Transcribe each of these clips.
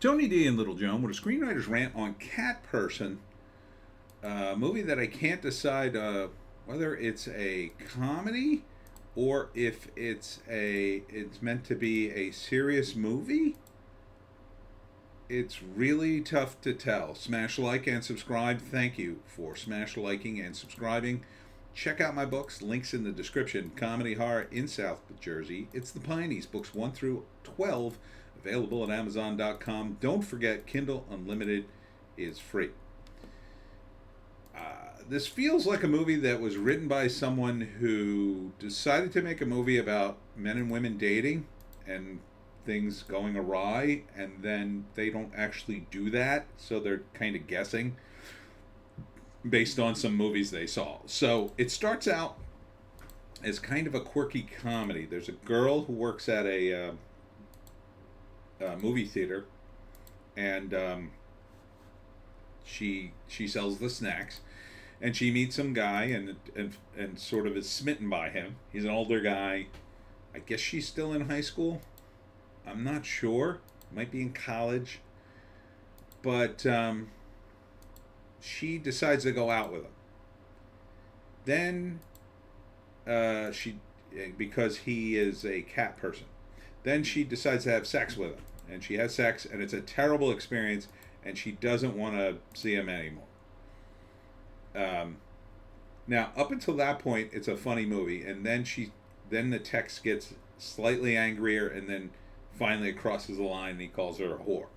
Tony D and Little Joan with a screenwriter's rant on Cat Person, a movie that I can't decide whether it's a comedy or if it's meant to be a serious movie. It's really tough to tell. Smash like and subscribe. Thank you for smash liking and subscribing. Check out my books. Links in the description. Comedy horror in South Jersey. It's the Pineys. Books 1 through 12. Available at Amazon.com. Don't forget, Kindle Unlimited is free. This feels like a movie that was written by someone who decided to make a movie about men and women dating and things going awry, and then they don't actually do that, so they're kind of guessing based on some movies they saw. So it starts out as kind of a quirky comedy. There's a girl who works at a movie theater, and she sells the snacks, and she meets some guy and sort of is smitten by him. He's an older guy. I guess she's still in high school. I'm not sure. Might be in college. But she decides to go out with him. Then because he is a cat person. Then she decides to have sex with him. And she has sex, and it's a terrible experience, and she doesn't want to see him anymore. Now, up until that point, it's a funny movie, and then the text gets slightly angrier, and then finally it crosses the line, and he calls her a whore.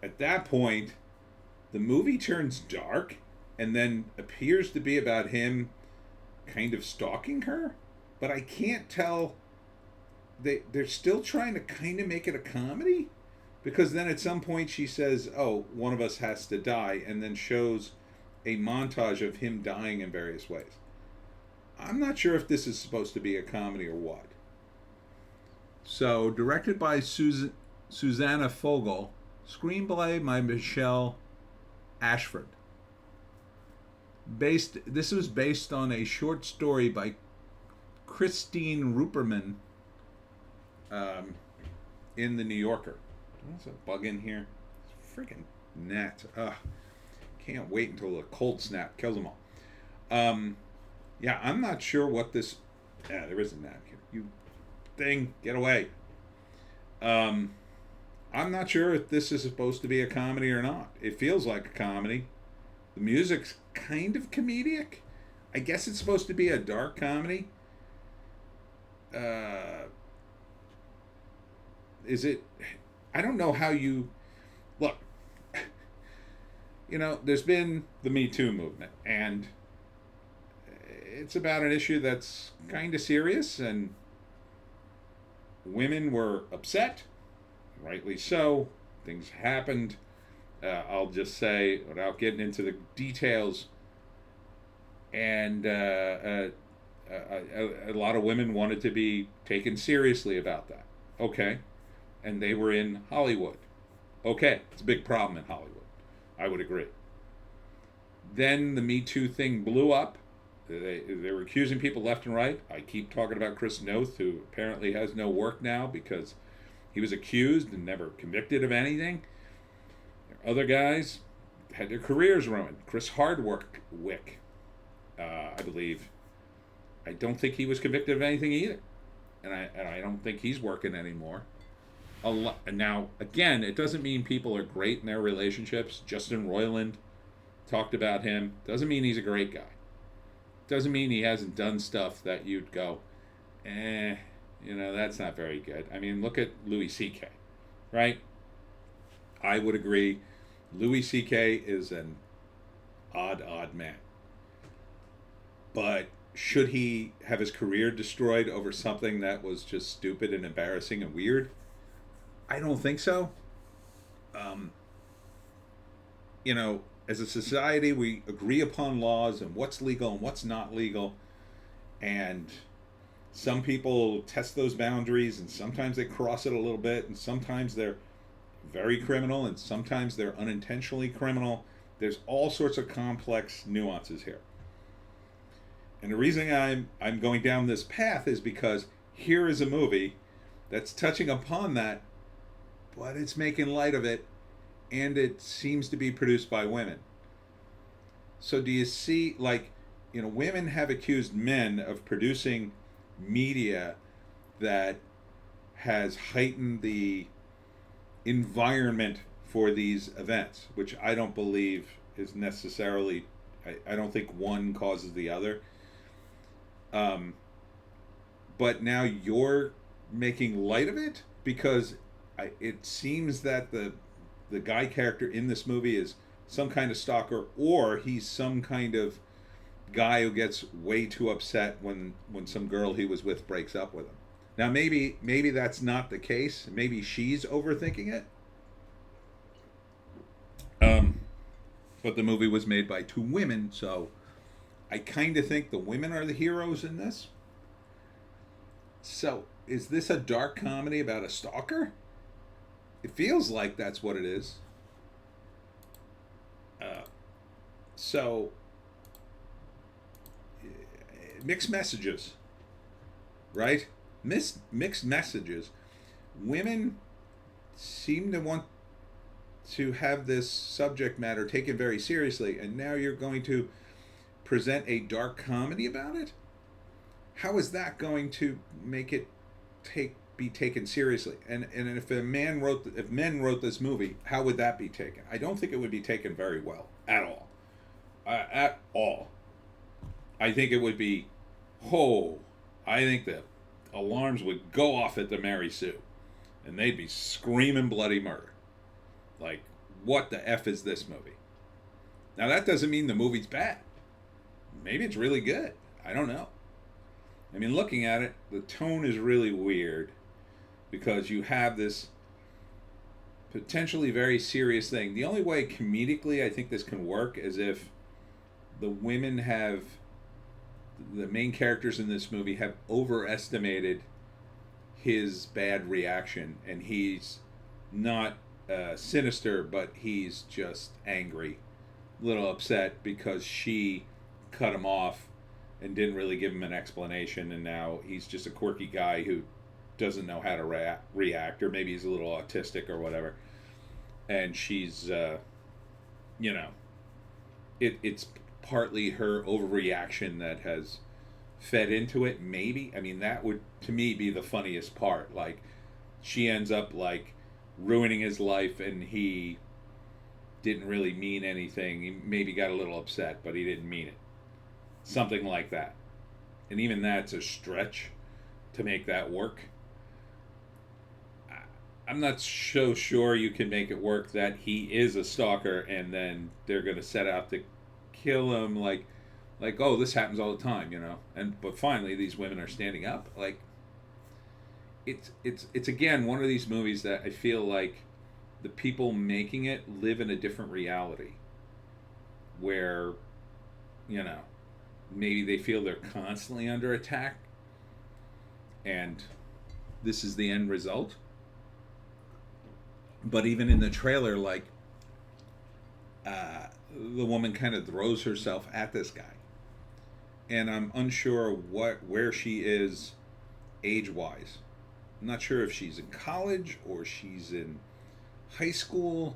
At that point, the movie turns dark, and then appears to be about him kind of stalking her, but I can't tell. They're still trying to kind of make it a comedy, because then at some point she says, "Oh, one of us has to die," and then shows a montage of him dying in various ways. I'm not sure if this is supposed to be a comedy or what. So, directed by Susanna Fogel, screenplay by Michelle Ashford. This was based on a short story by Christine Ruperman in the New Yorker. There's a bug in here. It's freaking gnats. Can't wait until a cold snap kills them all. Yeah, I'm not sure what this. Yeah, there is a gnat here. You thing, get away. I'm not sure if this is supposed to be a comedy or not. It feels like a comedy. The music's kind of comedic. I guess it's supposed to be a dark comedy. Is it? I don't know how you look. You know, there's been the Me Too movement, and it's about an issue that's kind of serious, and women were upset, rightly so. Things happened. I'll just say, without getting into the details, and a lot of women wanted to be taken seriously about that. Okay. And they were in Hollywood. Okay. It's a big problem in Hollywood. I would agree. Then the Me Too thing blew up. They were accusing people left and right. I keep talking about Chris Noth, who apparently has no work now because he was accused and never convicted of anything. Other guys had their careers ruined. Chris Hardwick, I believe. I don't think he was convicted of anything either, and I don't think he's working anymore. Now, again, it doesn't mean people are great in their relationships. Justin Roiland talked about him. Doesn't mean he's a great guy. Doesn't mean he hasn't done stuff that you'd go, that's not very good. I mean, look at Louis C.K., right? I would agree. Louis C.K. is an odd man. But should he have his career destroyed over something that was just stupid and embarrassing and weird? I don't think so. As a society, we agree upon laws and what's legal and what's not legal. And some people test those boundaries, and sometimes they cross it a little bit, and sometimes they're very criminal, and sometimes they're unintentionally criminal. There's all sorts of complex nuances here. And the reason I'm going down this path is because here is a movie that's touching upon that, but it's making light of it, and it seems to be produced by women. So do you see, like, women have accused men of producing media that has heightened the environment for these events, which I don't believe is necessarily, I don't think one causes the other. Um, but now you're making light of it because it seems that the guy character in this movie is some kind of stalker, or he's some kind of guy who gets way too upset when some girl he was with breaks up with him. Now maybe that's not the case. Maybe she's overthinking it. Um, but the movie was made by two women, so I kind of think the women are the heroes in this. So is this a dark comedy about a stalker? It feels like that's what it is. Uh, so mixed messages, right? Mixed messages. Women seem to want to have this subject matter taken very seriously, and now you're going to present a dark comedy about it? How is that going to make it be taken seriously? And if men wrote this movie, how would that be taken? I don't think it would be taken very well at all. At all. I think it would be, I think the alarms would go off at the Mary Sue, and they'd be screaming bloody murder. Like, what the F is this movie? Now, that doesn't mean the movie's bad. Maybe it's really good. I don't know. I mean, looking at it, the tone is really weird because you have this potentially very serious thing. The only way comedically I think this can work is if the main characters in this movie have overestimated his bad reaction, and he's not sinister, but he's just angry, a little upset because she cut him off and didn't really give him an explanation, and now he's just a quirky guy who doesn't know how to react, or maybe he's a little autistic or whatever, and she's it's partly her overreaction that has fed into it, maybe. I mean, that would to me be the funniest part. Like, she ends up like ruining his life, and he didn't really mean anything. He maybe got a little upset, but he didn't mean it. Something like that. And even that's a stretch to make that work. I'm not so sure you can make it work that he is a stalker and then they're going to set out to kill him, like oh, this happens all the time, but finally these women are standing up. Like, it's again one of these movies that I feel like the people making it live in a different reality where maybe they feel they're constantly under attack, and this is the end result. But even in the trailer, like, the woman kind of throws herself at this guy, and I'm unsure where she is age-wise. I'm not sure if she's in college or she's in high school.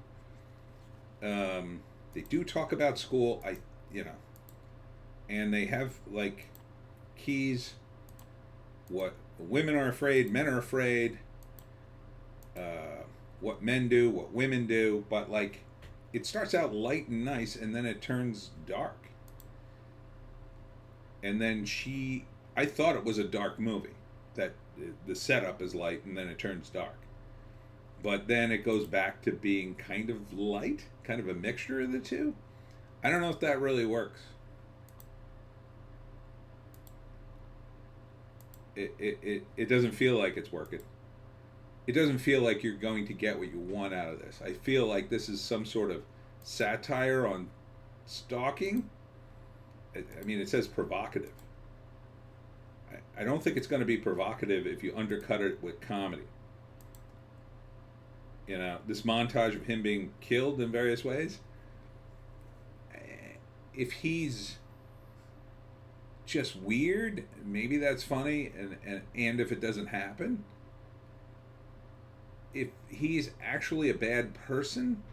They do talk about school, and they have like keys. What women are afraid, men are afraid. What men do, what women do, but like, it starts out light and nice, and then it turns dark. And then I thought it was a dark movie, that the setup is light and then it turns dark. But then it goes back to being kind of light, kind of a mixture of the two. I don't know if that really works. It doesn't feel like it's working. It doesn't feel like you're going to get what you want out of this. I feel like this is some sort of satire on stalking. I mean, it says provocative. I don't think it's going to be provocative if you undercut it with comedy. This montage of him being killed in various ways. If he's just weird, maybe that's funny, and if it doesn't happen, if he's actually a bad person,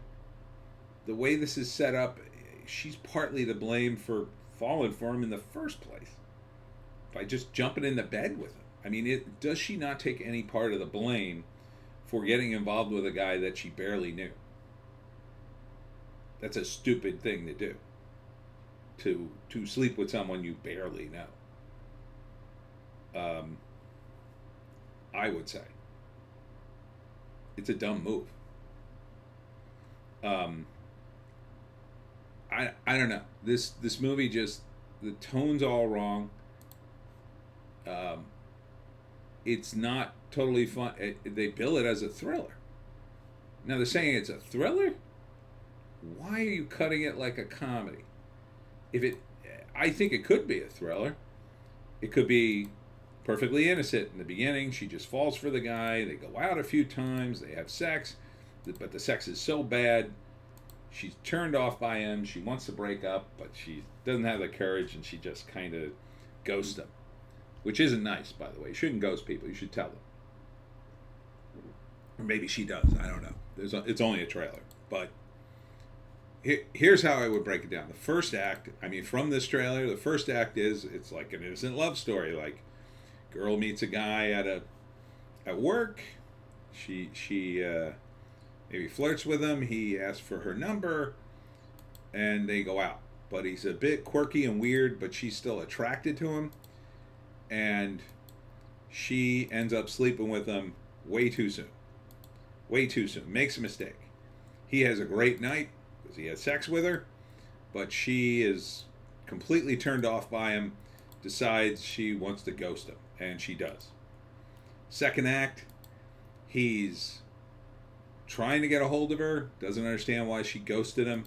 the way this is set up, she's partly to blame for falling for him in the first place by just jumping into bed with him. I mean, does she not take any part of the blame for getting involved with a guy that she barely knew? That's a stupid thing to do. To sleep with someone you barely know. I would say it's a dumb move. I don't know. This movie just, the tone's all wrong. It's not totally fun. They bill it as a thriller. Now they're saying it's a thriller. Why are you cutting it like a comedy? I think it could be a thriller. It could be perfectly innocent in the beginning. She just falls for the guy. They go out a few times. They have sex, but the sex is so bad. She's turned off by him. She wants to break up, but she doesn't have the courage, and she just kind of ghosts him, which isn't nice, by the way. You shouldn't ghost people. You should tell them. Or maybe she does. I don't know. It's only a trailer. But here's how I would break it down. The first act, I mean, from this trailer, the first act it's like an innocent love story. Like, girl meets a guy at work. She maybe flirts with him. He asks for her number, and they go out. But he's a bit quirky and weird, but she's still attracted to him. And she ends up sleeping with him way too soon. Way too soon. Makes a mistake. He has a great night because he has sex with her, but she is completely turned off by him, decides she wants to ghost him, and she does. Second act, he's trying to get a hold of her, doesn't understand why she ghosted him,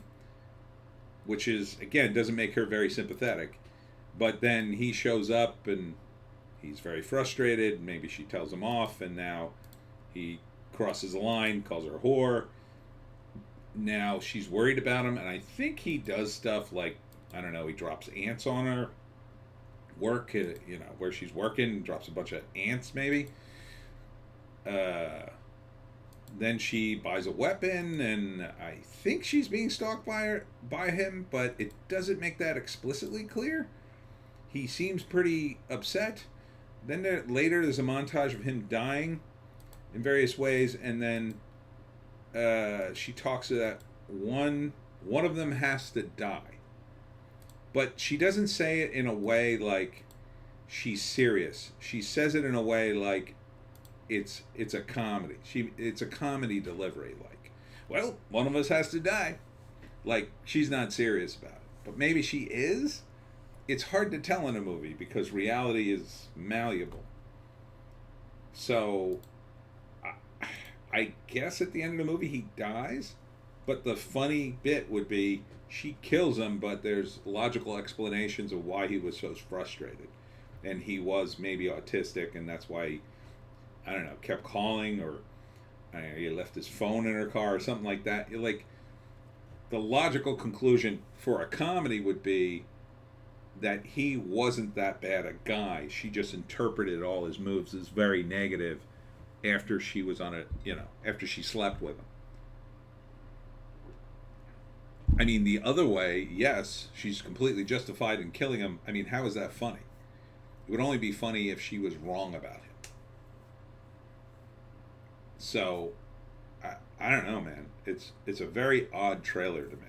which is, again, doesn't make her very sympathetic. But then he shows up and he's very frustrated. Maybe she tells him off, and now he crosses the line, calls her a whore. Now she's worried about him, and I think he does stuff like, I don't know, he drops ants on her work, where she's working, drops a bunch of ants maybe. Then she buys a weapon, and I think she's being stalked by him, but it doesn't make that explicitly clear. He seems pretty upset. Then later there's a montage of him dying in various ways, and then she talks to that one of them has to die. But she doesn't say it in a way like she's serious. She says it in a way like it's a comedy. It's a comedy delivery, like, well, one of us has to die. Like, she's not serious about it. But maybe she is. It's hard to tell in a movie because reality is malleable. So I guess at the end of the movie he dies, but the funny bit would be she kills him, but there's logical explanations of why he was so frustrated. And he was maybe autistic, and that's why he, I don't know, kept calling, or he left his phone in her car or something like that. Like, the logical conclusion for a comedy would be that he wasn't that bad a guy. She just interpreted all his moves as very negative after she was after she slept with him. I mean, the other way, yes, she's completely justified in killing him. I mean, how is that funny? It would only be funny if she was wrong about him. So, I don't know, man. It's a very odd trailer to me.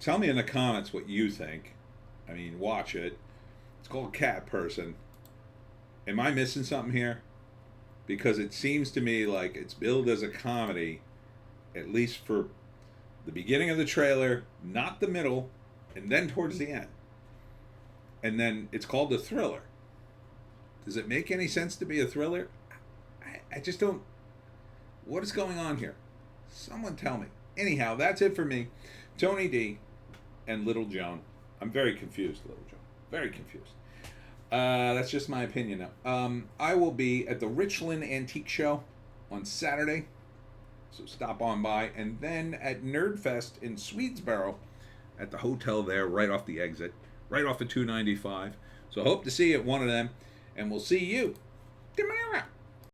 Tell me in the comments what you think. I mean, watch it. It's called Cat Person. Am I missing something here? Because it seems to me like it's billed as a comedy, at least for the beginning of the trailer, not the middle, and then towards the end. And then it's called a thriller. Does it make any sense to be a thriller? I just don't... What is going on here? Someone tell me. Anyhow, that's it for me. Tony D and Little Joan. I'm very confused, Little Joan. Very confused. That's just my opinion now. I will be at the Richland Antique Show on Saturday, so stop on by. And then at Nerdfest in Swedesboro at the hotel there, right off the exit, right off of 295. So I hope to see you at one of them, and we'll see you tomorrow.